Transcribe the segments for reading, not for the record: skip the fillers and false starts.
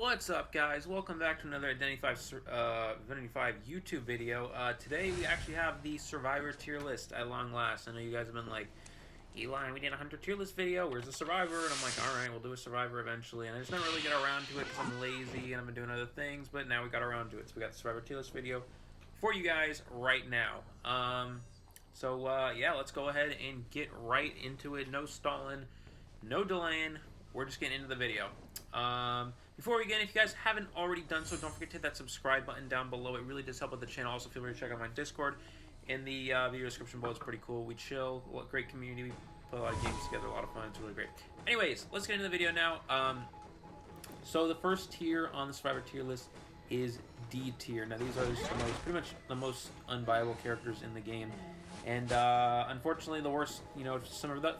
What's up, guys? Welcome back to another Identity 5 YouTube video. Today we actually have the Survivor tier list at long last. I know you guys have been like, Eli, we did a Hunter tier list video. Where's the Survivor? And I'm like, alright, we'll do a Survivor eventually. And I just never really get around to it because I'm lazy and I've been doing other things. But now we got around to it. So we got the Survivor tier list video for you guys right now. Yeah, let's go ahead and get right into it. No stalling, no delaying. We're just getting into the video. Before we begin, if you guys haven't already done so, don't forget to hit that subscribe button down below. It really does help with the channel. Also, feel free to check out my Discord in the video description below. It's pretty cool. We chill. Great community. We play a lot of games together. A lot of fun. It's really great. Anyways, let's get into the video now. So the first tier on the Survivor tier list is D tier. Now, these are pretty much the most unviable characters in the game. And unfortunately, the worst,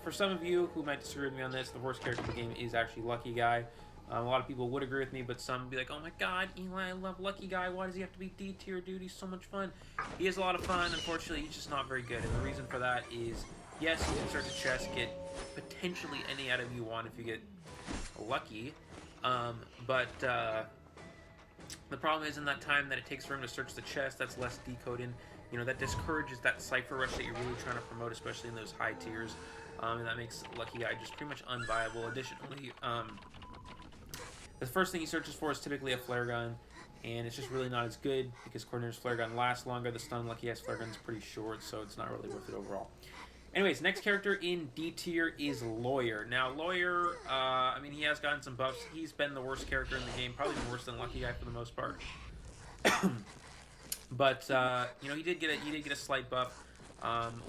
for some of you who might disagree with me on this, the worst character in the game is actually Lucky Guy. A lot of people would agree with me, but some would be like, oh my god, Eli, I love Lucky Guy. Why does he have to be D tier, dude? He's so much fun. He is a lot of fun. Unfortunately, he's just not very good. And the reason for that is, yes, you can search a chest, get potentially any item you want if you get lucky. But the problem is in that time that it takes for him to search the chest, that's less decoding. That discourages that cipher rush that you're really trying to promote, especially in those high tiers. And that makes Lucky Guy just pretty much unviable. Additionally, the first thing he searches for is typically a flare gun, and it's just really not as good because Coordinator's flare gun lasts longer. The stun Lucky Guy's flare gun is pretty short, so it's not really worth it overall. Anyways, next character in D tier is Lawyer. Now, Lawyer, he has gotten some buffs. He's been the worst character in the game, probably worse than Lucky Guy for the most part. But he did get a slight buff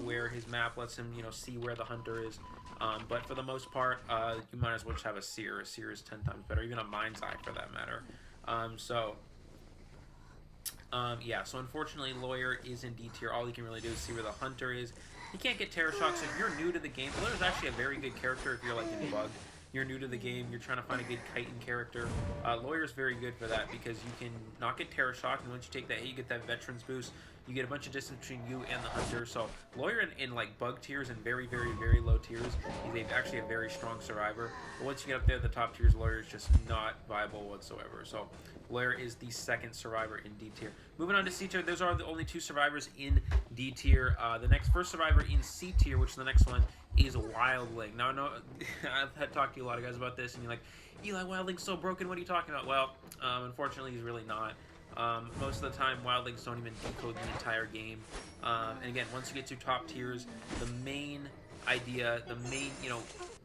where his map lets him see where the hunter is. But for the most part, you might as well just have a Seer. A Seer is 10 times better, even a Mind's Eye for that matter. So unfortunately, Lawyer is in D tier. All he can really do is see where the hunter is. He can't get Terror Shock, so if you're new to the game, Lawyer is actually a very good character if you're like in bug. You're new to the game, you're trying to find a good chitin character. Lawyer is very good for that because you can not get Terror Shock, and once you take that hit, you get that Veteran's Boost. You get a bunch of distance between you and the hunter. So Lawyer in like bug tiers and very, very, very low tiers, he's actually a very strong survivor. But once you get up there, the top tiers, Lawyer is just not viable whatsoever. So Lawyer is the second survivor in D tier. Moving on to C tier, those are the only two survivors in D tier. The first survivor in C tier, which is the next one, is Wildling. Now, I know I've had talked to a lot of guys about this, and you're like, Eli, Wildling's so broken, what are you talking about? Well, unfortunately, he's really not. Most of the time, Wildlings don't even decode the entire game. And again, once you get to top tiers, the main idea,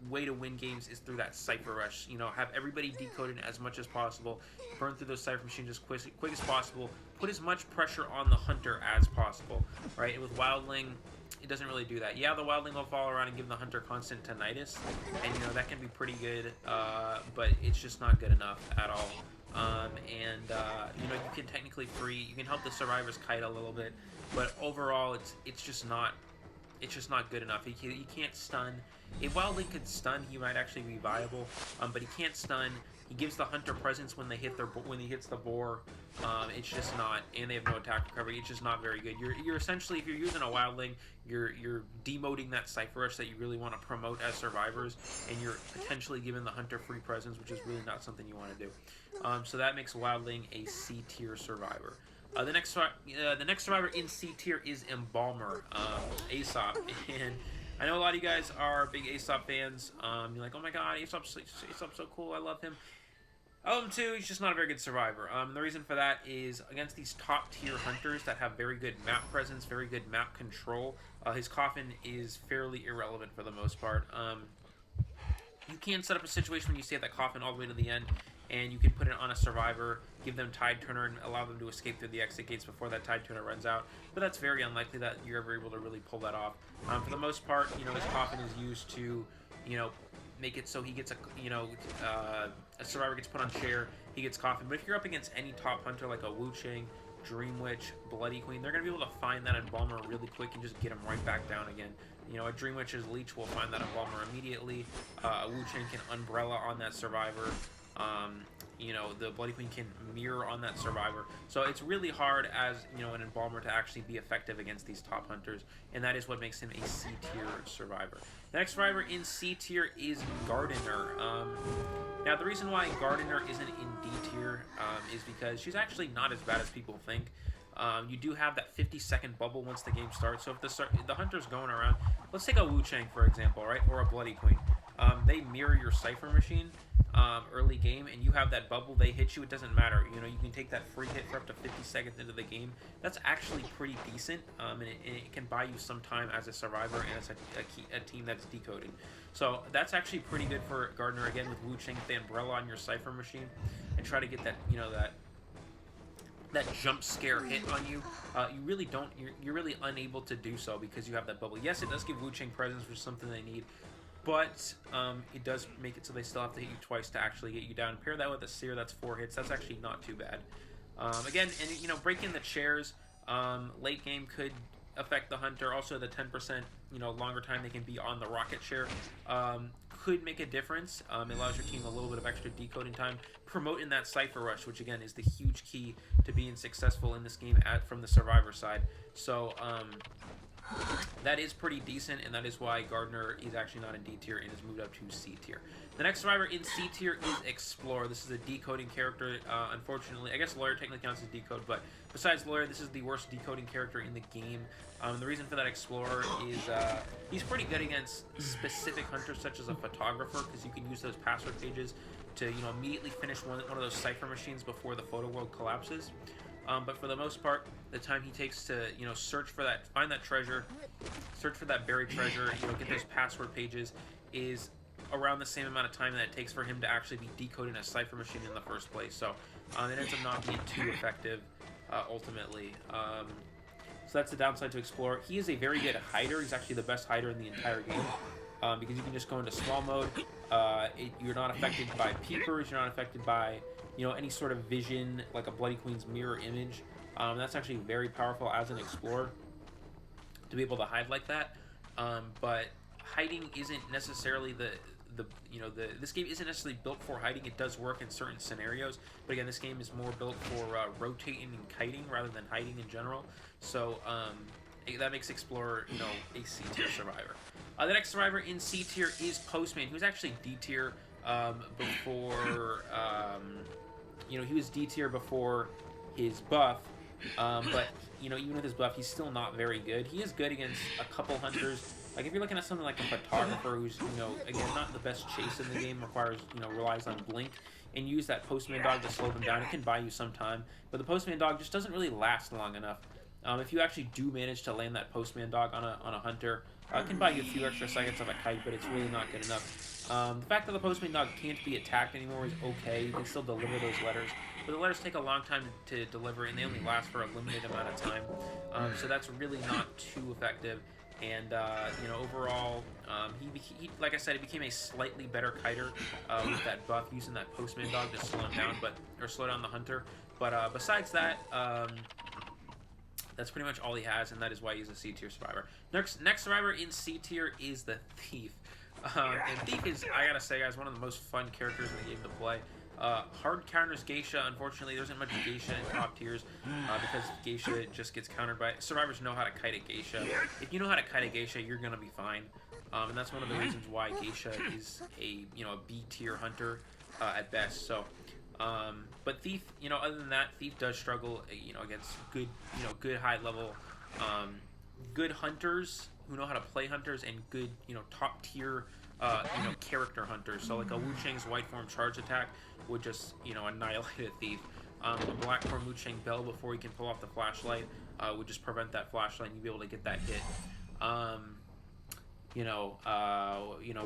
way to win games is through that cipher rush. Have everybody decoded as much as possible, burn through those cipher machines as quick as possible, put as much pressure on the hunter as possible, right? And with Wildling, it doesn't really do that. Yeah, the Wildling will follow around and give the hunter constant tinnitus, and that can be pretty good, but it's just not good enough at all. You can technically you can help the survivors kite a little bit, but overall it's just not good enough. He can't stun. If Wildling could stun, he might actually be viable, but he can't stun. He gives the hunter presence when he hits the boar. It's just not, and they have no attack recovery. It's just not very good. You're essentially, if you're using a Wildling, you're demoting that cipher rush that you really want to promote as survivors, and you're potentially giving the hunter free presence, which is really not something you want to do. So that makes Wildling a C tier survivor. The next survivor in C tier is Embalmer, Aesop, and I know a lot of you guys are big Aesop fans. You're like, oh my god, Aesop's so cool, I love him. I love him too, he's just not a very good survivor. The reason for that is against these top tier hunters that have very good map presence, very good map control, his coffin is fairly irrelevant for the most part. You can set up a situation when you stay at that coffin all the way to the end, and you can put it on a survivor, give them Tide Turner, and allow them to escape through the exit gates before that Tide Turner runs out. But that's very unlikely that you're ever able to really pull that off. For the most part, his coffin is used to, make it so he gets a survivor gets put on chair, he gets coffin. But if you're up against any top hunter like a Wu Chang, Dream Witch, Bloody Queen, they're going to be able to find that Embalmer really quick and just get him right back down again. A Dream Witch's Leech will find that Embalmer immediately. A Wu Chang can Umbrella on that survivor. You know, the Bloody Queen can mirror on that survivor. So it's really hard as, you know, an Embalmer to actually be effective against these top hunters, and that is what makes him a C tier survivor. The next survivor in C tier is Gardener. Now, the reason why Gardener isn't in D tier is because she's actually not as bad as people think. You do have that 50-second bubble once the game starts, so if the hunter's going around, let's take a Wu Chang, for example, right, or a Bloody Queen. They mirror your Cypher Machine early game, and you have that bubble, they hit you, it doesn't matter. You know, you can take that free hit for up to 50 seconds into the game. That's actually pretty decent, and it can buy you some time as a survivor and as a team that's decoding. So that's actually pretty good for Gardener, again, with Wu Chang, with the Umbrella on your Cypher Machine, and try to get that, you know, that jump scare hit on you. You really don't, you're really unable to do so because you have that bubble. Yes, it does give Wu Chang presence, which is something they need, but it does make it so they still have to hit you twice to actually get you down. Pair that with a Seer, that's 4 hits. That's actually not too bad. Again, and you know, breaking the chairs late game could affect the hunter. Also, the 10%, you know, longer time they can be on the rocket chair could make a difference. It allows your team a little bit of extra decoding time. Promoting that Cypher Rush, which again is the huge key to being successful in this game from the survivor side. So that is pretty decent, and that is why Gardener is actually not in D tier and is moved up to C tier. The next survivor in C tier is Explorer. This is a decoding character. Unfortunately, I guess Lawyer technically counts as decode, but besides Lawyer, this is the worst decoding character in the game. The reason for that Explorer is he's pretty good against specific hunters, such as a photographer, because you can use those password pages to, you know, immediately finish one of those Cypher Machines before the photo world collapses. But for the most part, the time he takes to, you know, search for that, find that treasure, search for that buried treasure, you know, get those password pages, is around the same amount of time that it takes for him to actually be decoding a Cypher Machine in the first place. So it ends up not being too effective ultimately. So that's the downside to Explorer. He is a very good hider. He's actually the best hider in the entire game. Because you can just go into small mode. You're not affected by peepers. You're not affected by, you know, any sort of vision like a Bloody Queen's mirror image. That's actually very powerful as an Explorer to be able to hide like that. But hiding isn't necessarily this game isn't necessarily built for hiding. It does work in certain scenarios, but again, this game is more built for rotating and kiting rather than hiding in general. So that makes Explorer, you know, a C tier survivor. The next survivor in C tier is Postman, who's actually D tier before, you know, he was D tier before his buff, but, you know, even with his buff, he's still not very good. He is good against a couple hunters. Like, if you're looking at something like a photographer who's, you know, again, not the best chase in the game, requires, you know, relies on blink, and use that Postman dog to slow them down, it can buy you some time, but the Postman dog just doesn't really last long enough. If you actually do manage to land that Postman dog on a hunter, it can buy you a few extra seconds of a kite, but it's really not good enough. The fact that the Postman dog can't be attacked anymore is okay. You can still deliver those letters, but the letters take a long time to deliver, and they only last for a limited amount of time. So that's really not too effective. And you know, overall, he like I said, he became a slightly better kiter with that buff, using that Postman dog to slow him down, or slow down the hunter. But besides that, that's pretty much all he has, and that is why he's a C tier survivor. Next survivor in C tier is the Thief. And Thief is, I gotta say, guys, one of the most fun characters in the game to play. Hard counters Geisha. Unfortunately, there isn't much Geisha in top tiers because Geisha just gets countered by... Survivors know how to kite a Geisha. If you know how to kite a Geisha, you're gonna be fine. And that's one of the reasons why Geisha is a, you know, a B tier hunter at best. So, but Thief, you know, other than that, Thief does struggle, you know, against good, you know, good high level, good hunters who know how to play hunters, and good, you know, top tier, you know, character hunters. So like a Wu Chang's white form charge attack would just, you know, annihilate a Thief. A black form Wu Chang Bell, before he can pull off the flashlight, would just prevent that flashlight, and you'd be able to get that hit. You know,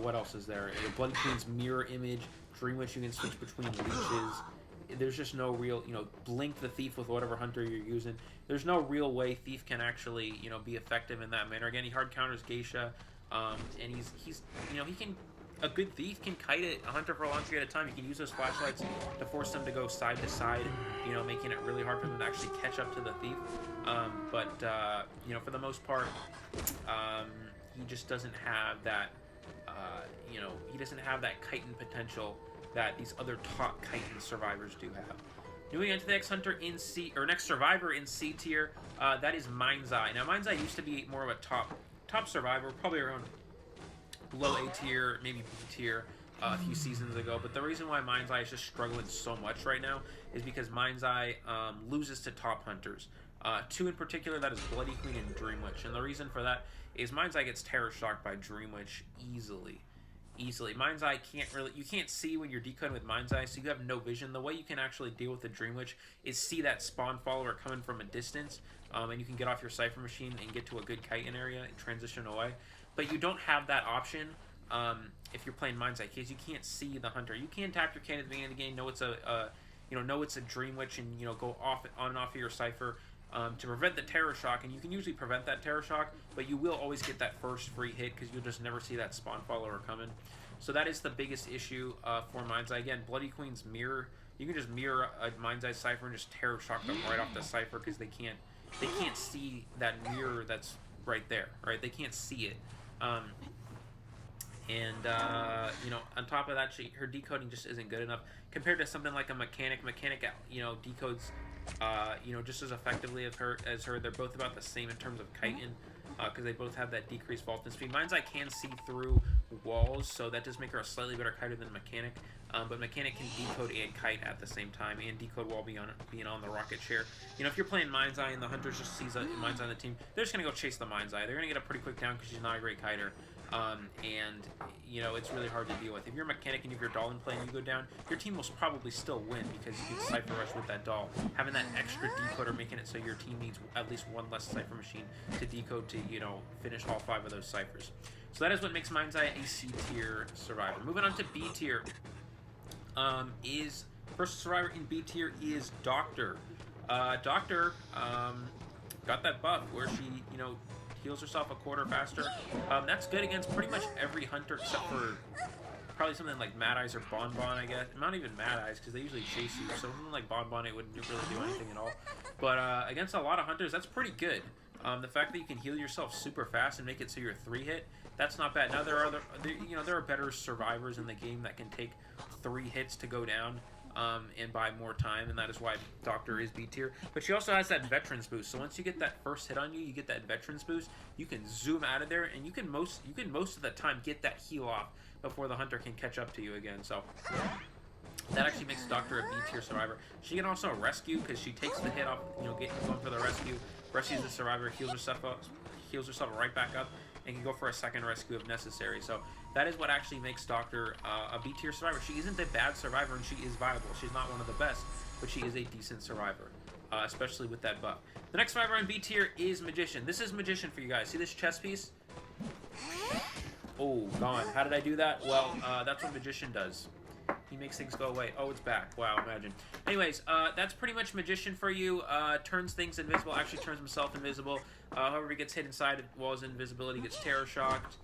what else is there? Bloody Queen's mirror image, Dream Witch, you can switch between leeches. There's just no real, you know, blink the Thief with whatever hunter you're using. There's no real way Thief can actually, you know, be effective in that manner. Again, he hard counters Geisha, and he's, you know, he can, a good Thief can kite a hunter for a long period of time. You can use those flashlights to force them to go side to side, you know, making it really hard for them to actually catch up to the Thief. You know, for the most part, he just doesn't have that, you know, he doesn't have that kiting potential that these other top chitin survivors do have. Moving on to the next hunter in C, or next survivor in C tier, that is Mind's Eye. Now, Mind's Eye used to be more of a top survivor, probably around low A tier, maybe B tier a few seasons ago. But the reason why Mind's Eye is just struggling so much right now is because Mind's Eye loses to top hunters. Two in particular, that is Bloody Queen and Dream Witch. And the reason for that is Mind's Eye gets terror shocked by Dream Witch easily. Mind's Eye you can't see when you're decoding with Mind's Eye, so you have no vision. The way you can actually deal with the Dream Witch is see that spawn follower coming from a distance, and you can get off your Cypher Machine and get to a good chitin area and transition away. But you don't have that option if you're playing Mind's Eye, because you can't see the hunter. You can tap your cannon at the beginning of the game, know it's a Dream Witch, and go off on and off of your Cypher. To prevent the terror shock, and you can usually prevent that terror shock, but you will always get that first free hit because you'll just never see that spawn follower coming. So that is the biggest issue for Mind's Eye. Again, Bloody Queen's mirror, you can just mirror a Mind's Eye Cypher and just terror shock them right off the Cypher because they can't see that mirror that's right there, right? They can't see it. On top of that, her decoding just isn't good enough compared to something like a Mechanic. Mechanic, decodes just as effectively as her. They're both about the same in terms of chitin, because they both have that decreased vaulting speed. Mind's Eye can see through walls, so that does make her a slightly better kiter than Mechanic. But Mechanic can decode and kite at the same time, and decode while being on the rocket chair. If you're playing Mind's Eye and the hunter just sees Mind's Eye on the team, they're just gonna go chase the Mind's Eye. They're gonna get a pretty quick down because she's not a great kiter. It's really hard to deal with. If you're a Mechanic and if you're doll in play and you go down, your team will probably still win because you can Cypher Rush with that doll. Having that extra decoder, making it so your team needs at least one less Cypher Machine to decode to, finish all 5 of those Cyphers. So that is what makes Mind's Eye a C tier survivor. Moving on to B tier, first survivor in B tier is Doctor. Doctor got that buff where she, heals herself a quarter faster. That's good against pretty much every hunter except for probably something like Mad Eyes or Bonbon, I guess. Not even Mad Eyes, because they usually chase you. So something like Bonbon, it wouldn't really do anything at all. But against a lot of hunters, that's pretty good. The fact that you can heal yourself super fast and make it so you're 3-hit, that's not bad. Now there are better survivors in the game that can take 3 hits to go down. And buy more time, and that is why Doctor is B tier. But she also has that Veterans boost. So once you get that first hit on you, you get that Veterans boost. You can zoom out of there, and you can most of the time get that heal off before the hunter can catch up to you again. So that actually makes Doctor a B tier survivor. She can also rescue because she takes the hit off. Going for the rescue, rescues the survivor, heals herself right back up, and can go for a second rescue if necessary. So that is what actually makes Doctor a B tier survivor. She isn't a bad survivor, and she is viable. She's not one of the best, but she is a decent survivor, especially with that buff. The next survivor in B tier is Magician. This is Magician for you guys. See this chest piece? Oh, gone. How did I do that? Well, that's what Magician does. He makes things go away. Oh, it's back. Wow, imagine. Anyways, that's pretty much Magician for you. Turns things invisible. Actually turns himself invisible. However, he gets hit inside walls invisibility, gets terror shocked.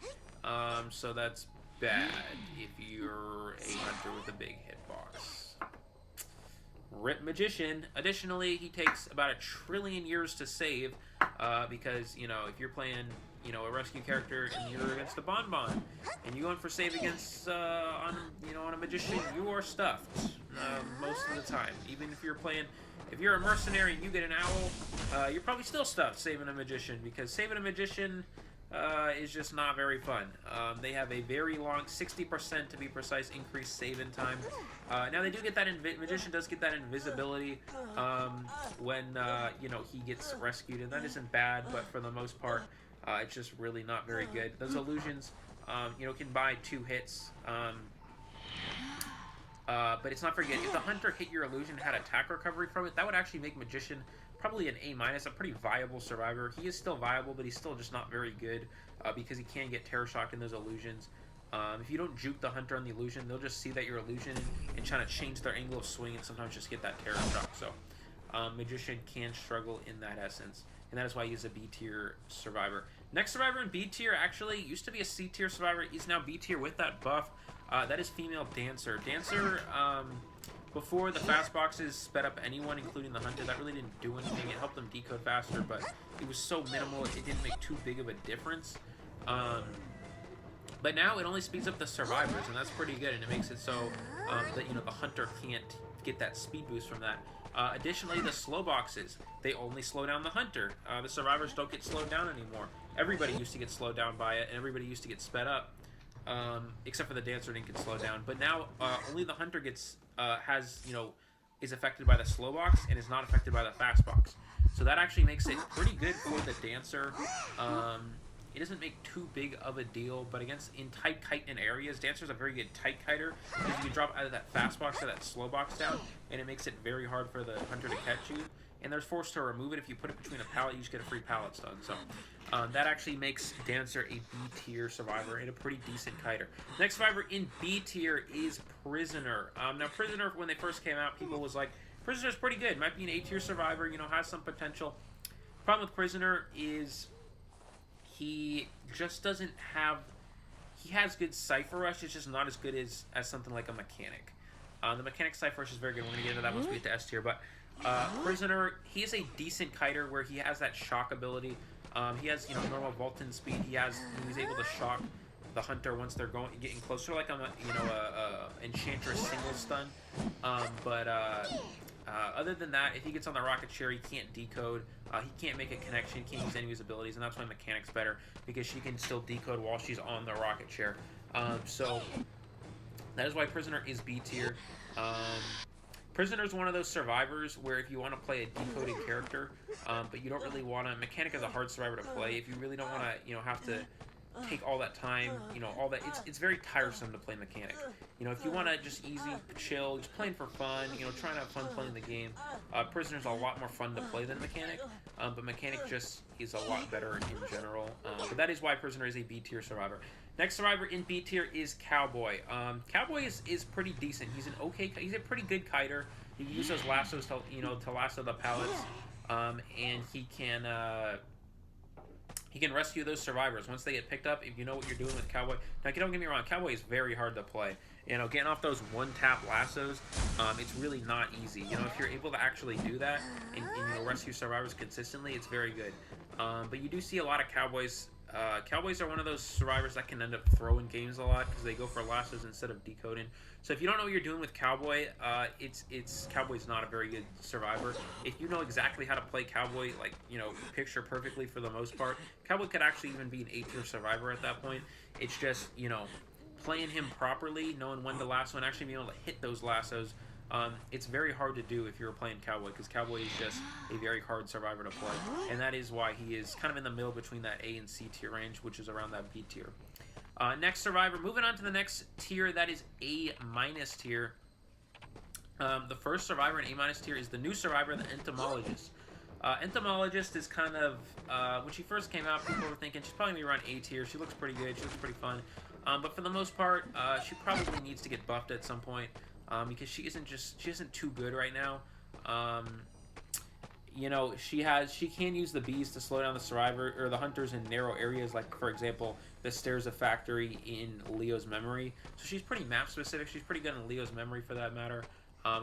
So that's bad if you're a hunter with a big hitbox. Rip Magician. Additionally, he takes about 1 trillion years to save, because, if you're playing, a rescue character and you're against a Bonbon, and you're going for save against, on a Magician, you are stuffed, most of the time. Even if you're a Mercenary and you get an Owl, you're probably still stuffed saving a Magician, because saving a Magician is just not very fun. They have a very long, 60% to be precise, increased save-in time. Now they do get that, Magician does get that invisibility when, he gets rescued, and that isn't bad, but for the most part, it's just really not very good. Those illusions, can buy 2 hits, but it's not very good. If the hunter hit your illusion and had attack recovery from it, that would actually make Magician probably an A-, a pretty viable survivor. He is still viable, but he's still just not very good, because he can get terror shocked in those illusions. If you don't juke the hunter on the illusion, they'll just see that you're illusion and trying to change their angle of swing and sometimes just get that terror shock. So Magician can struggle in that essence, and that is why he's a B tier survivor. Next survivor in B tier actually used to be a C tier survivor. He's now B tier with that buff. That is female Dancer. Dancer, before the fast boxes sped up anyone, including the hunter, that really didn't do anything. It helped them decode faster, but it was so minimal, it didn't make too big of a difference. But now it only speeds up the survivors, and that's pretty good, and it makes it so that, you know, the hunter can't get that speed boost from that. Additionally, the slow boxes, they only slow down the hunter. The survivors don't get slowed down anymore. Everybody used to get slowed down by it, and everybody used to get sped up, except for the dancer didn't get slowed down. But now only the hunter gets is affected by the slow box and is not affected by the fast box. So that actually makes it pretty good for the dancer. It doesn't make too big of a deal, but in tight chitin areas, Dancer's a very good tight kiter because you can drop either that fast box or that slow box down, and it makes it very hard for the hunter to catch you. And they're forced to remove it. If you put it between a pallet, you just get a free pallet stun. So that actually makes Dancer a B tier survivor and a pretty decent kiter. Next survivor in B tier is Prisoner. Now Prisoner, when they first came out, people was like, Prisoner's pretty good. Might be an A tier survivor. You know, has some potential. Problem with Prisoner is he just doesn't have... He has good Cypher Rush, it's just not as good as something like a Mechanic. The Mechanic Cypher Rush is very good. We're going to get into that once we get to S tier. But Prisoner, he is a decent kiter where he has that shock ability. He has, you know, normal Vulcan speed. He's able to shock the hunter once they're getting closer, like on a Enchantress single stun. Other than that, if he gets on the rocket chair, he can't decode. He can't make a connection, can't use any of his abilities, and that's why Mechanic's better, because she can still decode while she's on the rocket chair. So that is why Prisoner is B tier. Prisoner is one of those survivors where if you want to play a decoded character, but you don't really want to... Mechanic is a hard survivor to play. If you really don't want to, you know, have to take all that time, you know, all that... It's very tiresome to play Mechanic. You know, if you want to just easy, chill, just playing for fun, you know, trying to have fun playing the game, Prisoner's a lot more fun to play than Mechanic, but Mechanic just is a lot better in general. But that is why Prisoner is a B tier survivor. Next survivor in B tier is Cowboy. Cowboy is pretty decent. He's a pretty good kiter. He can use those lassos to, you know, to lasso the pallets, and he can rescue those survivors once they get picked up. If you know what you're doing with Cowboy. Now, don't get me wrong, Cowboy is very hard to play. You know, getting off those one-tap lassos, it's really not easy. You know, if you're able to actually do that and you know, rescue survivors consistently, it's very good. But you do see a lot of Cowboys. Cowboys are one of those survivors that can end up throwing games a lot because they go for lassos instead of decoding. So if you don't know what you're doing with Cowboy, Cowboy's not a very good survivor. If you know exactly how to play Cowboy, like, you know, picture perfectly for the most part, Cowboy could actually even be an A tier survivor at that point. It's just, you know, playing him properly, knowing when to lasso and actually being able to hit those lassos. It's very hard to do if you're playing Cowboy, because Cowboy is just a very hard survivor to play, and that is why he is kind of in the middle between that A and C tier range, which is around that B tier. Next survivor, moving on to the next tier, that is A minus tier. The first survivor in A minus tier is the new survivor, the Entomologist. Entomologist is kind of, when she first came out, people were thinking she's probably going to be around A tier. She looks pretty good, she looks pretty fun, but for the most part, she probably needs to get buffed at some point. Because she isn't too good right now. You know, she can use the bees to slow down the survivor or the hunters in narrow areas, like for example the Stairs of Factory in Leo's Memory. So she's pretty map specific. She's pretty good in Leo's Memory for that matter,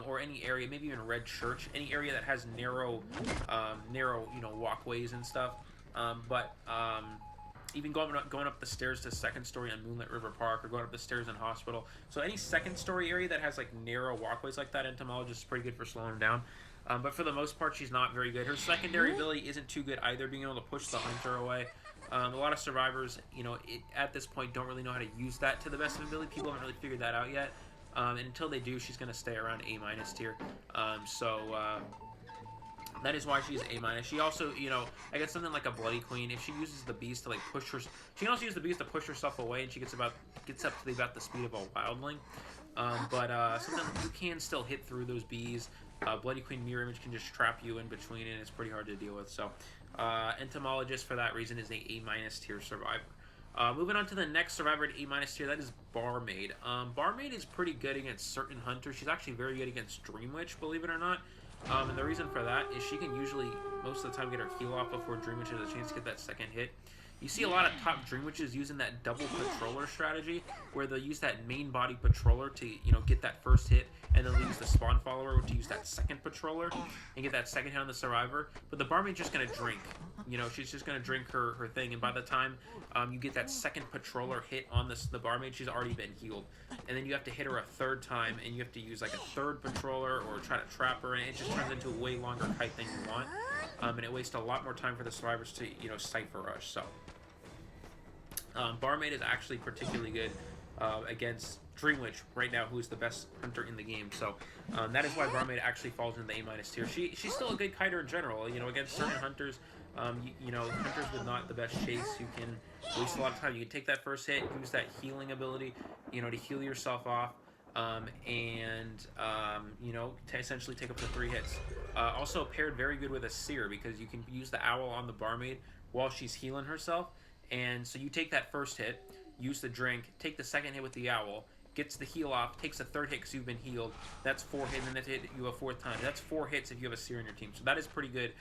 or any area, maybe even Red Church, any area that has narrow you know, walkways and stuff. Even going up the stairs to second story on Moonlit River Park, or going up the stairs in Hospital. So any second story area that has like narrow walkways like that, Entomologist is pretty good for slowing them down. But for the most part, she's not very good. Her secondary ability isn't too good either, being able to push the hunter away. A lot of survivors, you know, at this point don't really know how to use that to the best of ability. People haven't really figured that out yet. And until they do, she's going to stay around A minus tier. That is why she's A minus. She also, you know, I guess something like a Bloody Queen, if she uses the bees to like push her, she can also use the bees to push herself away, and she gets up to about the speed of a Wildling. Something you can still hit through those bees. Bloody Queen Mirror Image can just trap you in between, and it's pretty hard to deal with. So, Entomologist for that reason is a A minus tier survivor. Moving on to the next survivor at A minus tier, that is Barmaid. Barmaid is pretty good against certain hunters. She's actually very good against Dream Witch, believe it or not. And the reason for that is she can usually, most of the time, get her heal off before Dream Witch has a chance to get that second hit. You see a lot of top Dream Witches using that double patroller strategy, where they'll use that main body patroller to, you know, get that first hit, and then they'll use the spawn follower to use that second patroller and get that second hit on the survivor. But the Barmaid's just gonna drink. You know, she's just gonna drink her thing, and by the time you get that second patroller hit on the Barmaid, she's already been healed. And then you have to hit her a third time, and you have to use like a third patroller or try to trap her, and it just turns into a way longer kite than you want. And it wastes a lot more time for the survivors to, you know, Cypher Rush. So Barmaid is actually particularly good against Dream Witch right now, who is the best hunter in the game. So that is why Barmaid actually falls into the A- tier. She's still a good kiter in general. You know, against certain hunters, you know, hunters with not the best chase, you can waste a lot of time. You can take that first hit, use that healing ability, you know, to heal yourself off, you know, to essentially take up to 3 hits. Also paired very good with a Seer, because you can use the owl on the Barmaid while she's healing herself. And so you take that first hit, use the drink, take the second hit with the owl, gets the heal off, takes a third hit because you've been healed. That's 4 hits, and then hit you a 4th time. That's 4 hits if you have a Seer in your team. So that is pretty good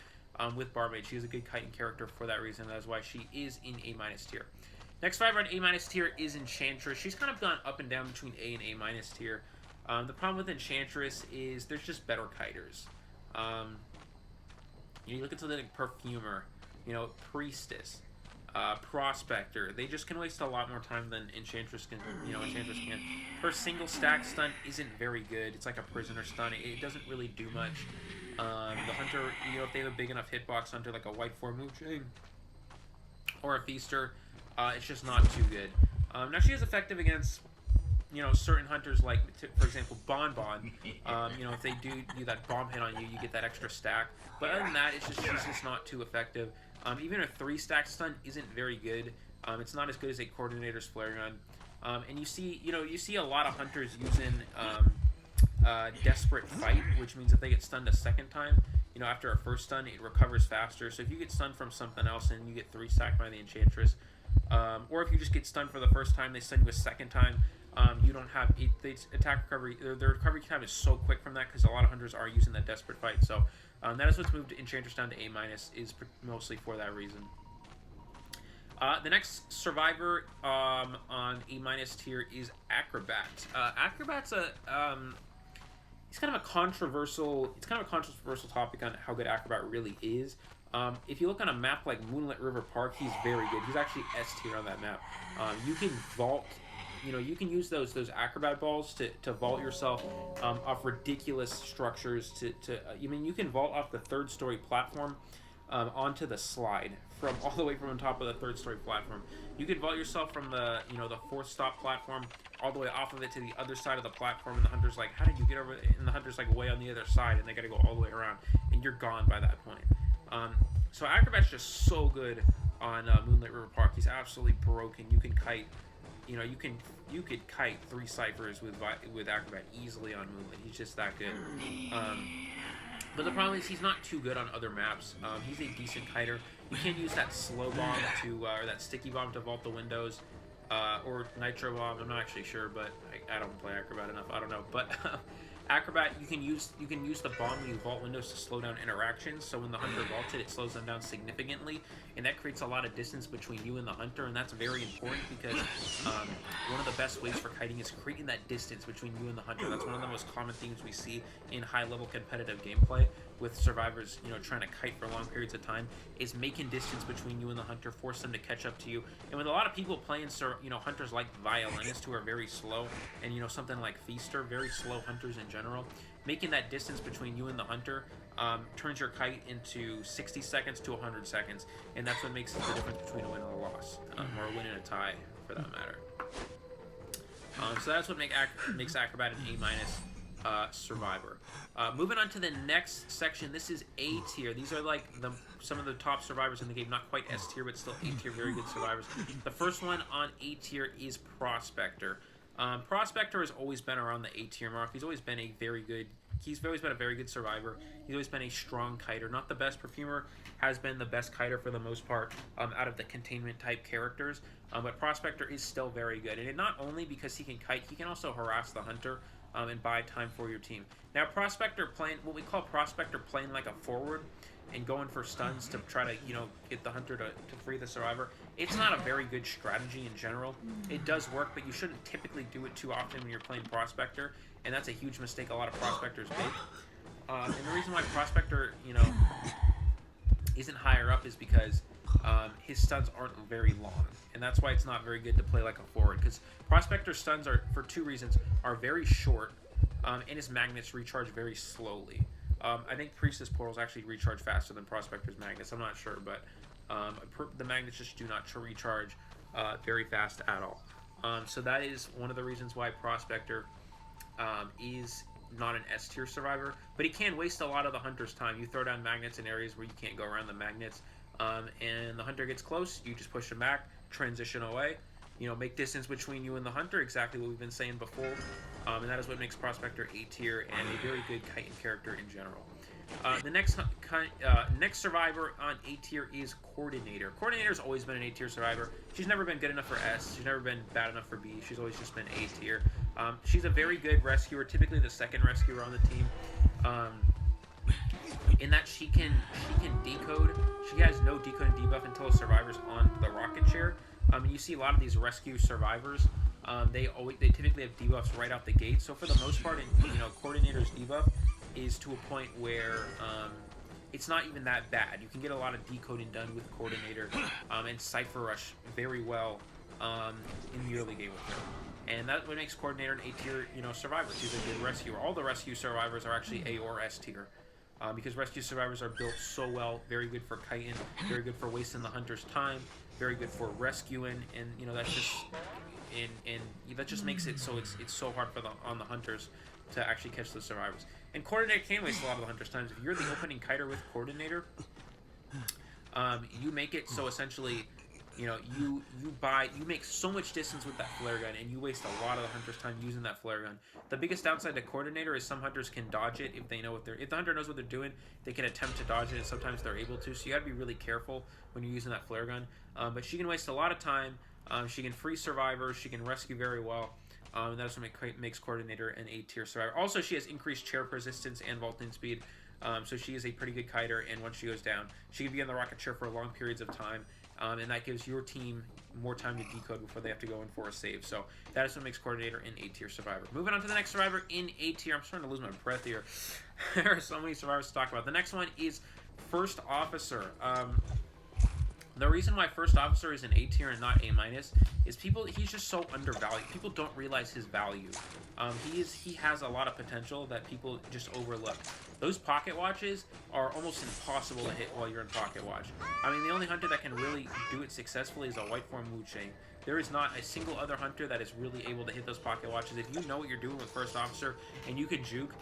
with Barmaid. She is a good kiting character for that reason. That is why she is in A- tier. Next survivor in A- tier is Enchantress. She's kind of gone up and down between A and A- tier. The problem with Enchantress is there's just better kiters. You look at something like Perfumer, you know, Priestess, Prospector. They just can waste a lot more time than Enchantress can. You know, Enchantress can. Her single stack stun isn't very good. It's like a prisoner stun. It doesn't really do much. The hunter, you know, if they have a big enough hitbox hunter like a White 4 move chain or a Feaster, it's just not too good. Now she is effective against, you know, certain hunters like, for example, Bon. You know, if they do that bomb hit on you, you get that extra stack. But other than that, she's just not too effective. Even a 3-stack stun isn't very good. It's not as good as a Coordinator's Flare Gun. And you see a lot of hunters using Desperate Fight, which means if they get stunned a second time, you know, after a first stun, it recovers faster. So if you get stunned from something else and you get 3-stacked by the Enchantress, or if you just get stunned for the first time, they stun you a second time, you don't have attack recovery. Their recovery time is so quick from that because a lot of hunters are using that Desperate Fight. So that is what's moved Enchantress down to A-, is mostly for that reason. The next survivor on A- tier is Acrobat. Acrobat's it's kind of a controversial topic on how good Acrobat really is. If you look on a map like Moonlit River Park, he's very good. He's actually S tier on that map. You can vault. You know, you can use those Acrobat balls to vault yourself off ridiculous structures. I mean, you can vault off the 3rd story platform onto the slide from all the way from on top of the 3rd story platform. You can vault yourself from the 4th stop platform all the way off of it to the other side of the platform, and the hunter's like, how did you get over? And the hunter's like way on the other side, and they got to go all the way around, and you're gone by that point. So Acrobat's just so good on Moonlit River Park. He's absolutely broken. You can kite. You know, you could kite 3 ciphers with Acrobat easily on Moonlit. He's just that good. But the problem is he's not too good on other maps. He's a decent kiter. You can use that slow bomb or that sticky bomb to vault the windows, or nitro bomb. I'm not actually sure, but I don't play Acrobat enough. I don't know, but Acrobat, you can use the bomb when you vault windows to slow down interactions. So when the hunter vaults it slows them down significantly, and that creates a lot of distance between you and the hunter, and that's very important because one of the best ways for kiting is creating that distance between you and the hunter. That's one of the most common things we see in high-level competitive gameplay with survivors, you know, trying to kite for long periods of time, is making distance between you and the hunter, force them to catch up to you. And with a lot of people playing, you know, hunters like Violinist, who are very slow, and, you know, something like Feaster, very slow hunters in general, making that distance between you and the hunter turns your kite into 60 seconds to 100 seconds, and that's what makes the difference between a win and a loss, or a win and a tie, for that matter. So that's what makes Acrobat an A- survivor. Moving on to the next section, this is A tier. These are like some of the top survivors in the game, not quite S tier, but still A tier, very good survivors. The first one on A tier is Prospector. Prospector has always been around the A tier mark. He's always been a very good survivor. He's always been a strong kiter. Not the best. Perfumer has been the best kiter for the most part out of the containment type characters. But Prospector is still very good. And not only because he can kite, he can also harass the hunter. and buy time for your team. Now, Prospector playing what we call Prospector playing like a forward and going for stuns to try to, get the hunter to free the survivor. It's not a very good strategy in general. It does work, but you shouldn't typically do it too often when you're playing Prospector, and that's a huge mistake a lot of Prospectors make. And the reason why Prospector, isn't higher up is because his stuns aren't very long, and that's why it's not very good to play like a forward, because Prospector stuns are, for two reasons, are very short, and his magnets recharge very slowly. I think Priestess portals actually recharge faster than Prospector's magnets. I'm not sure, but the magnets just do not recharge very fast at all. So that is one of the reasons why Prospector is not an S tier survivor, but he can waste a lot of the hunter's time. You throw down magnets in areas where you can't go around the magnets, and the hunter gets close, you just push him back, transition away, make distance between you and the hunter, exactly what we've been saying before, and that is what makes Prospector A tier and a very good chitin character in general. The next survivor on A tier is Coordinator. Coordinator's always been an A tier survivor. She's never been good enough for S. She's never been bad enough for B. She's always just been A tier. She's a very good rescuer, typically the second rescuer on the team. In that she can decode. She has no decode and debuff until a survivor's on the rocket chair. You see a lot of these rescue survivors. They typically have debuffs right out the gate. So for the most part, Coordinator's debuff is to a point where it's not even that bad. You can get a lot of decoding done with Coordinator and Cypher Rush very well in the early game with her. And that's what makes Coordinator an A tier, survivor. She's a good rescuer. All the rescue survivors are actually A or S tier. Because rescue survivors are built so well, very good for chitin, very good for wasting the hunter's time, very good for rescuing, and that's just that just makes it so it's so hard for on the hunters to actually catch the survivors. And Coordinator can waste a lot of the hunter's times. If you're the opening kiter with Coordinator, you make it so essentially, you make so much distance with that flare gun, and you waste a lot of the hunter's time using that flare gun. The biggest downside to Coordinator is some hunters can dodge it if they know if the hunter knows what they're doing, they can attempt to dodge it, and sometimes they're able to. So you gotta be really careful when you're using that flare gun. But she can waste a lot of time. She can free survivors. She can rescue very well. And that's what makes Coordinator an A tier survivor. Also, she has increased chair persistence and vaulting speed. So she is a pretty good kiter, and once she goes down, she can be on the rocket chair for long periods of time. And that gives your team more time to decode before they have to go in for a save. So that is what makes Coordinator an A tier survivor. Moving on to the next survivor in A tier. I'm starting to lose my breath here. There are so many survivors to talk about. The next one is First Officer. The reason why First Officer is an A tier and not A minus is he's just so undervalued. People don't realize his value. He has a lot of potential that people just overlook. Those pocket watches are almost impossible to hit while you're in pocket watch. I mean, the only hunter that can really do it successfully is a white form Wu Chang. There is not a single other hunter that is really able to hit those pocket watches. If you know what you're doing with First Officer and you can juke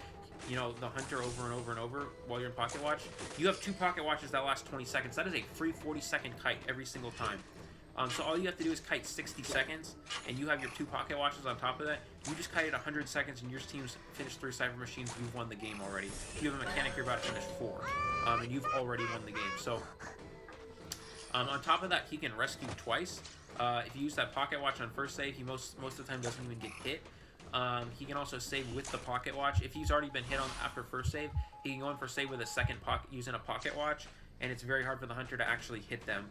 the hunter over and over and over while you're in pocket watch, you have 2 pocket watches that last 20 seconds. That is a free 40-second kite every single time. So all you have to do is kite 60 seconds, and you have your 2 pocket watches on top of that. You just kited 100 seconds, and your team's finished 3 Cypher Machines. You've won the game already. If you have a mechanic, you're about to finish 4, and you've already won the game. So on top of that, he can rescue twice. If you use that pocket watch on first save, he most of the time doesn't even get hit. He can also save with the pocket watch. If he's already been hit on after first save, he can go in for save with a second pocket using a pocket watch, and it's very hard for the hunter to actually hit them.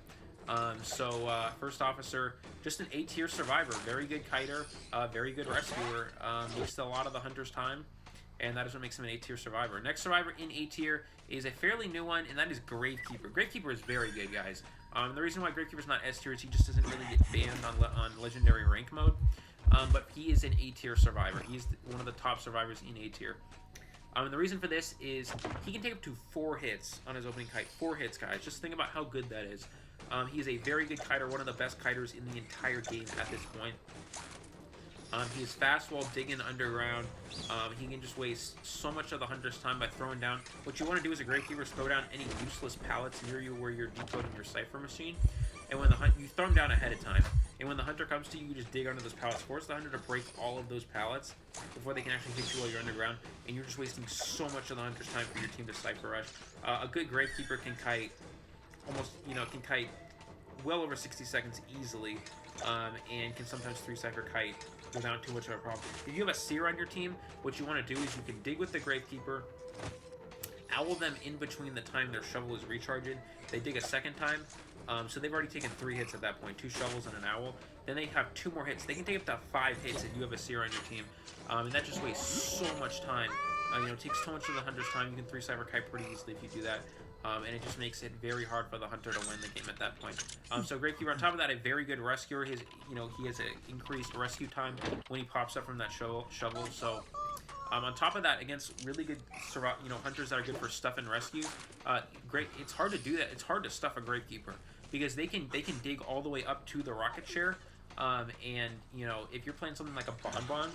First Officer, just an A tier survivor, very good kiter, very good rescuer, wastes a lot of the hunter's time, and that is what makes him an A tier survivor. Next survivor in A tier is a fairly new one, and that is Gravekeeper. Gravekeeper is very good, guys. The reason why Gravekeeper is not S tier is he just doesn't really get banned on legendary rank mode. But he is an A tier survivor. He's one of the top survivors in A tier. And the reason for this is he can take up to 4 hits on his opening kite. 4 hits, guys. Just think about how good that is. He is a very good kiter, one of the best kiters in the entire game at this point. He is fast while digging underground. He can just waste so much of the hunter's time by throwing down. What you want to do as a Gravekeeper is throw down any useless pallets near you where you're decoding your Cypher Machine. And when you throw them down ahead of time. And when the hunter comes to you, you just dig under those pallets. Force the hunter to break all of those pallets before they can actually hit you while you're underground. And you're just wasting so much of the hunter's time for your team to Cypher Rush. A good Gravekeeper can kite can kite well over 60 seconds easily. And can sometimes 3 Cypher kite without too much of a problem. If you have a Seer on your team, what you want to do is you can dig with the Gravekeeper, owl them in between the time their shovel is recharging. They dig a second time, so they've already taken 3 hits at that point, 2 shovels and an owl. Then they have 2 more hits. They can take up to 5 hits if you have a Seer on your team, and that just wastes so much time. You know, it takes so much of the hunter's time. You can 3 Cypher Kite pretty easily if you do that. And it just makes it very hard for the hunter to win the game at that point. So Gravekeeper, on top of that, a very good rescuer. He has an increased rescue time when he pops up from that shovel. So on top of that, against really good hunters that are good for stuff and rescue, great. It's hard to do that. It's hard to stuff a Gravekeeper because they can dig all the way up to the rocket chair. And you know, if you're playing something like a Bonbon,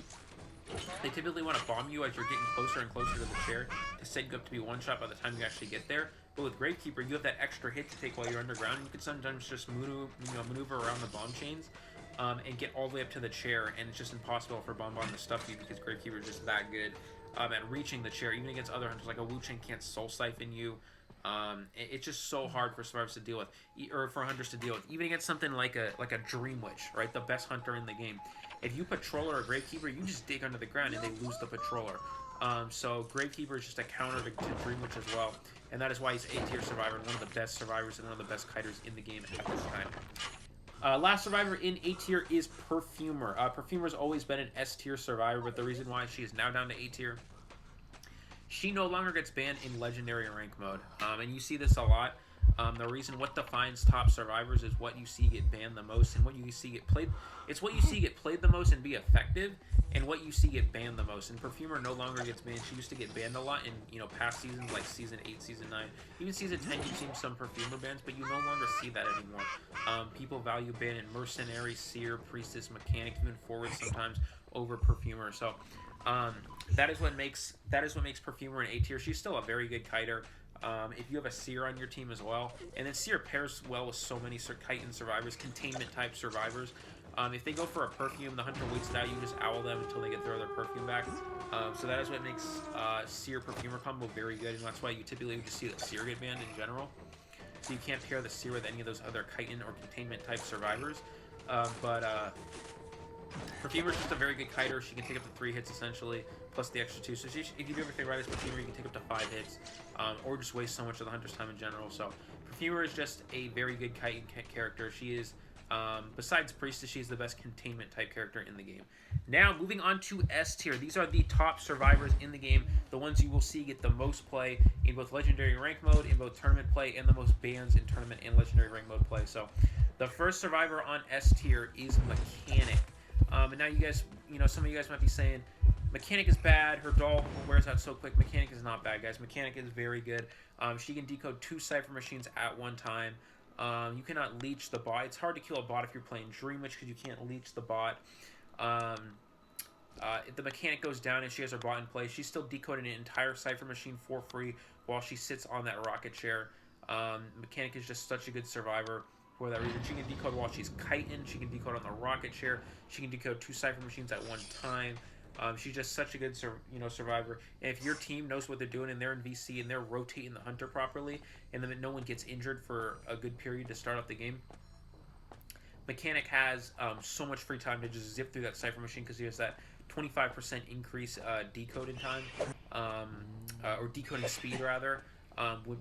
they typically want to bomb you as you're getting closer and closer to the chair to set you up to be one shot by the time you actually get there. But with Gravekeeper, you have that extra hit to take while you're underground. You can sometimes just maneuver around the bomb chains and get all the way up to the chair, and it's just impossible for Bonbon to stuff you because Gravekeeper is just that good at reaching the chair, even against other hunters. Like a Wu Chang can't soul siphon you. It's just so hard for survivors to deal with, or for hunters to deal with. Even against something like a Dream Witch, right? The best hunter in the game. If you Patroller or Gravekeeper, you just dig under the ground and they lose the Patroller. So Gravekeeper is just a counter to Dream Witch as well. And that is why he's A-tier survivor and one of the best survivors and one of the best kiters in the game at this time. Last survivor in A-tier is Perfumer. Perfumer's always been an S-tier survivor, but the reason why she is now down to A-tier, she no longer gets banned in Legendary rank mode. And you see this a lot. The reason what defines top survivors is what you see get banned the most and what you see get played. It's what you see get played the most and be effective, and what you see get banned the most. And Perfumer no longer gets banned. She used to get banned a lot in past seasons like Season 8, Season 9. Even Season 10 you've seen some Perfumer bans, but you no longer see that anymore. People value ban in Mercenary, Seer, Priestess, Mechanic, even Forward sometimes over Perfumer. So that is what makes Perfumer an A-tier. She's still a very good kiter. If you have a Seer on your team as well, and then Seer pairs well with so many Chitin survivors, containment type survivors. If they go for a perfume, the hunter waits it out. You just owl them until they get their other perfume back. So that is what makes Seer Perfumer combo very good, and that's why you typically just see the Seer get banned in general. So you can't pair the Seer with any of those other chitin or containment type survivors. But Perfumer is just a very good kiter. She can take up to 3 hits essentially, plus the extra 2. So if you do everything right as Perfumer, you can take up to 5 hits, or just waste so much of the hunter's time in general. So Perfumer is just a very good chitin character. She is, besides Priestess, she's the best containment type character in the game. Now, moving on to S tier. These are the top survivors in the game, the ones you will see get the most play in both Legendary rank mode, in both tournament play, and the most bans in tournament and Legendary rank mode play. So the first survivor on S tier is Mechanic. And now you guys, some of you guys might be saying, Mechanic is bad, her doll wears out so quick. Mechanic is not bad, guys. Mechanic is very good. She can decode 2 Cypher Machines at one time. You cannot leech the bot. It's hard to kill a bot if you're playing Dream Witch because you can't leech the bot. If the Mechanic goes down and she has her bot in play, she's still decoding an entire Cypher Machine for free while she sits on that rocket chair. Mechanic is just such a good survivor for that reason. She can decode while she's kiting. She can decode on the rocket chair. She can decode 2 Cypher Machines at one time. She's just such a good survivor. And if your team knows what they're doing and they're in VC and they're rotating the hunter properly, and then no one gets injured for a good period to start off the game, Mechanic has so much free time to just zip through that Cypher Machine because he has that 25% increase decoding time, or decoding speed rather,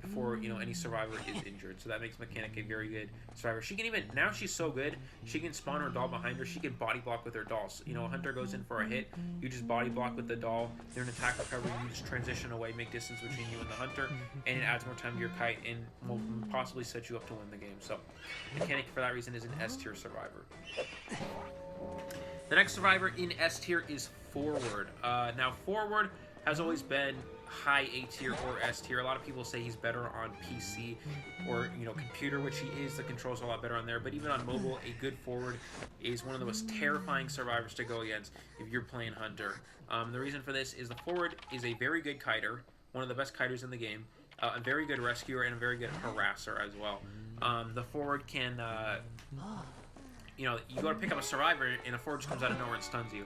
before any survivor is injured. So that makes Mechanic a very good survivor. She can even, now she's so good, she can spawn her doll behind her. She can body block with her dolls. A hunter goes in for a hit, you just body block with the doll. They're an attack recovery, you just transition away, make distance between you and the hunter, and it adds more time to your kite and will possibly set you up to win the game. So Mechanic, for that reason, is an S tier survivor. The next survivor in S tier is Forward. Now Forward has always been high A tier or S tier. A lot of people say he's better on PC or computer, which he is. The controls are a lot better on there, but even on mobile, a good Forward is one of the most terrifying survivors to go against if you're playing Hunter. The reason for this is the Forward is a very good kiter, one of the best kiters in the game, a very good rescuer, and a very good harasser as well. The Forward can you go to pick up a survivor and a Forward just comes out of nowhere and stuns you.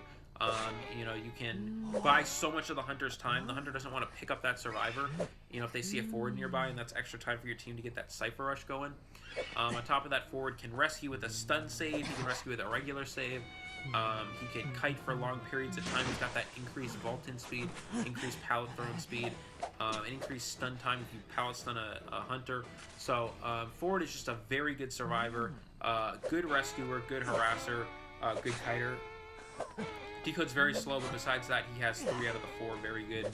You can buy so much of the hunter's time. The hunter doesn't want to pick up that survivor, if they see a Forward nearby, and that's extra time for your team to get that Cypher Rush going. On top of that, Forward can rescue with a stun save. He can rescue with a regular save. He can kite for long periods of time. He's got that increased vault-in speed, increased pallet throwing speed, and increased stun time if you pallet stun a hunter. So Ford is just a very good survivor, good rescuer, good harasser, good kiter. Decode's very slow, but besides that, he has 3 out of the 4 very good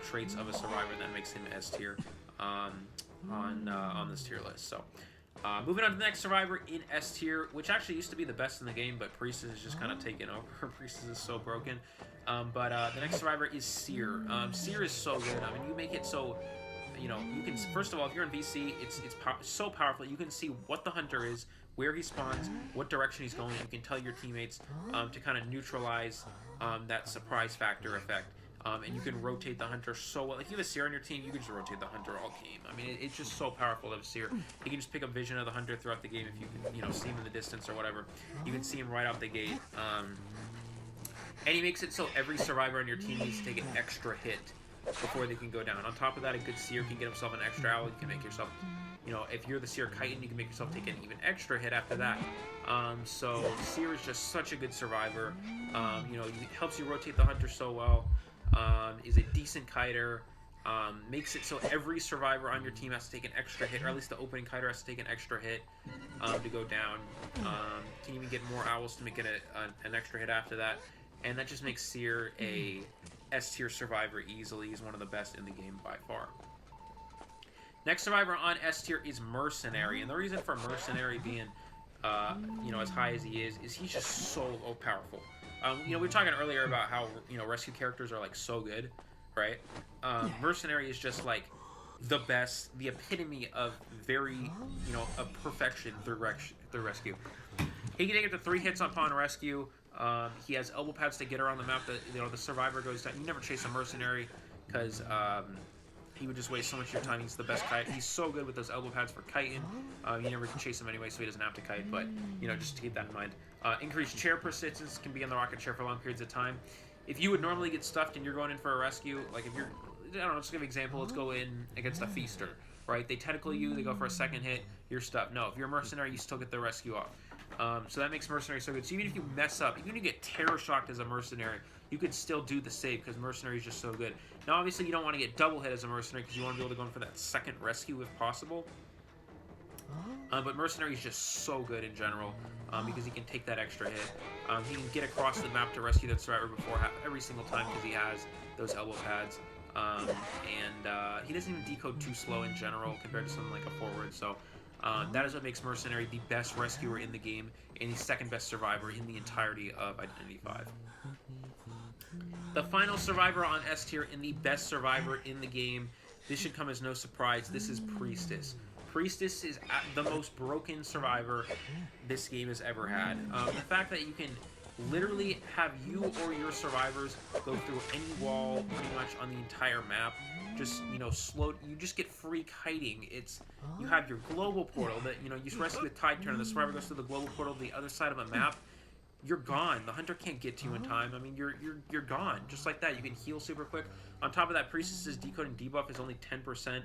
traits of a survivor that makes him S tier on this tier list. So, moving on to the next survivor in S tier, which actually used to be the best in the game, but Priestess is just kind of taken over. Priestess is so broken. But the next survivor is Seer. Seer is so good. I mean, you make it so, you know, you can, first of all, if you're in VC, it's so powerful. You can see what the hunter is, where he spawns, what direction he's going. You can tell your teammates to kind of neutralize that surprise factor effect. And you can rotate the hunter so well. Like, if you have a Seer on your team, you can just rotate the hunter all game. I mean, it's just so powerful to have a Seer. You can just pick up vision of the hunter throughout the game if you can, you know, see him in the distance or whatever. You can see him right out the gate. And he makes it so every survivor on your team needs to take an extra hit before they can go down. On top of that, a good Seer can get himself an extra owl. You can make yourself, you know, if you're the Seer kiting, you can make yourself take an even extra hit after that. So Seer is just such a good survivor. You know, he helps you rotate the hunter so well. Is a decent kiter. Makes it so every survivor on your team has to take an extra hit, or at least the opening kiter has to take an extra hit to go down. Can even get more owls to make it an extra hit after that. And that just makes Seer a S tier survivor easily. He's one of the best in the game by far. Next survivor on S tier is Mercenary, and the reason for Mercenary being, you know, as high as he is he's just so powerful. You know, we were talking earlier about how, you know, rescue characters are like so good, right? Mercenary is just like the best, the epitome of very, you know, of perfection through rescue. He can take it to 3 hits upon rescue. He has elbow pads to get around the map that, you know, the survivor goes down. You never chase a Mercenary because he would just waste so much of your time. He's the best kite. He's so good with those elbow pads for kiting. You never chase him anyway, so he doesn't have to kite. But, you know, just to keep that in mind. Increased chair persistence, can be in the rocket chair for long periods of time. If you would normally get stuffed and you're going in for a rescue, like if you're, I don't know, let's give an example. Let's go in against a feaster, right? They tentacle you, they go for a second hit, you're stuffed. No, if you're a Mercenary, you still get the rescue off. So that makes Mercenary so good. So even if you mess up, even if you get terror shocked as a Mercenary, you could still do the save because Mercenary is just so good. Now, obviously, you don't want to get double hit as a Mercenary because you want to be able to go in for that second rescue if possible. But Mercenary is just so good in general because he can take that extra hit. He can get across the map to rescue that survivor before every single time because he has those elbow pads. And he doesn't even decode too slow in general compared to something like a forward. So that is what makes Mercenary the best rescuer in the game and the second best survivor in the entirety of Identity V. The final survivor on S tier and the best survivor in the game, this should come as no surprise, this is Priestess. Priestess is the most broken survivor this game has ever had. The fact that you can literally have you or your survivors go through any wall pretty much on the entire map, just, you know, you just get free kiting. You have your global portal that, you know, you rescue with Tide Turn, and the survivor goes through the global portal to the other side of a map. You're gone. The hunter can't get to you in time. I mean, you're gone. Just like that, you can heal super quick. On top of that, Priestess's decoding debuff is only 10%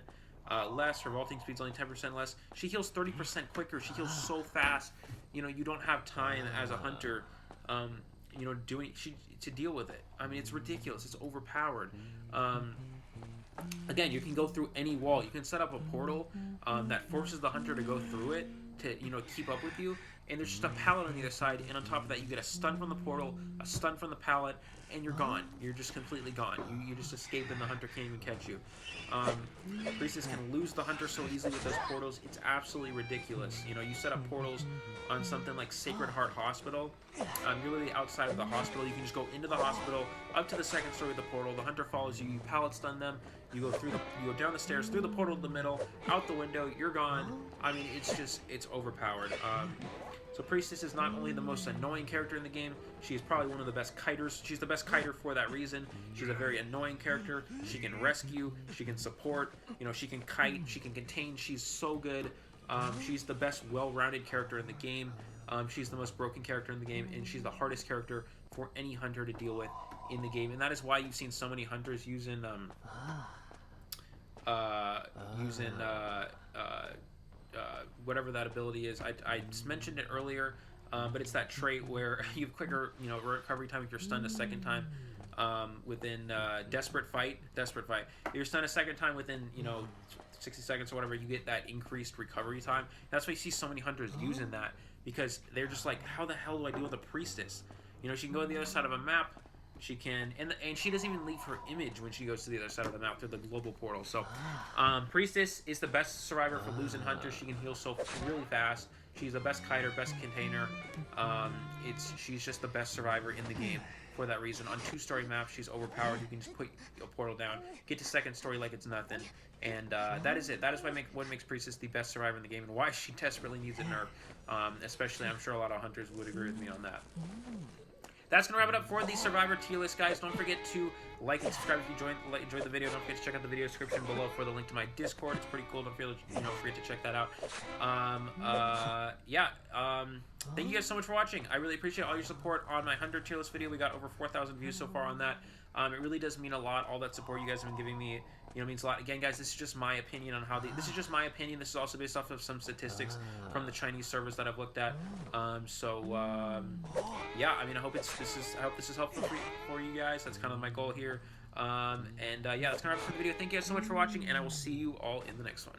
less. Her vaulting speed's only 10% less. She heals 30% quicker. She heals so fast. You know, you don't have time as a hunter, you know, to deal with it. I mean, it's ridiculous. It's overpowered. Again, you can go through any wall. You can set up a portal that forces the hunter to go through it to, you know, keep up with you. And there's just a pallet on the other side, and on top of that, you get a stun from the portal, a stun from the pallet, and you're gone. You're just completely gone. You just escape, and the hunter can't even catch you. Priestess can lose the hunter so easily with those portals. It's absolutely ridiculous. You know, you set up portals on something like Sacred Heart Hospital. You're literally outside of the hospital. You can just go into the hospital, up to the second story of the portal. The hunter follows you. You pallet stun them. You go down the stairs, through the portal to the middle, out the window. You're gone. I mean, it's overpowered. So Priestess is not only the most annoying character in the game, she is probably one of the best kiters. She's the best kiter for that reason. She's a very annoying character. She can rescue, she can support, you know, she can kite, she can contain. She's so good. She's the best well-rounded character in the game. She's the most broken character in the game, and she's the hardest character for any hunter to deal with in the game. And that is why you've seen so many hunters using whatever that ability is. I just mentioned it earlier. but it's that trait where you have quicker, you know, recovery time if you're stunned a second time within Desperate Fight. If you're stunned a second time within, you know, 60 seconds or whatever, you get that increased recovery time. That's why you see so many hunters using that, because they're just like, how the hell do I deal with a Priestess? You know, she can go to the other side of a map. She can, and she doesn't even leave her image when she goes to the other side of the map through the global portal. So, Priestess is the best survivor for losing hunters. She can heal so really fast. She's the best kiter, best container. She's just the best survivor in the game for that reason. On 2-story maps, she's overpowered. You can just put a portal down, get to 2nd story like it's nothing, and that is it. That is what makes Priestess the best survivor in the game, and why she desperately needs a nerf. Especially, I'm sure a lot of hunters would agree with me on that. That's going to wrap it up for the Survivor tier list, guys. Don't forget to like and subscribe if you enjoyed the video. Don't forget to check out the video description below for the link to my Discord. It's pretty cool. Don't forget to check that out. Thank you guys so much for watching. I really appreciate all your support on my 100 tier list video. We got over 4,000 views so far on that. It really does mean a lot. All that support you guys have been giving me, you know, means a lot. Again, guys, this is just my opinion on how this is just my opinion. This is also based off of some statistics from the Chinese servers that I've looked at. Yeah, I mean, I hope this is helpful for you guys. That's kind of my goal here. Yeah, that's kind of it for the video. Thank you guys so much for watching, and I will see you all in the next one.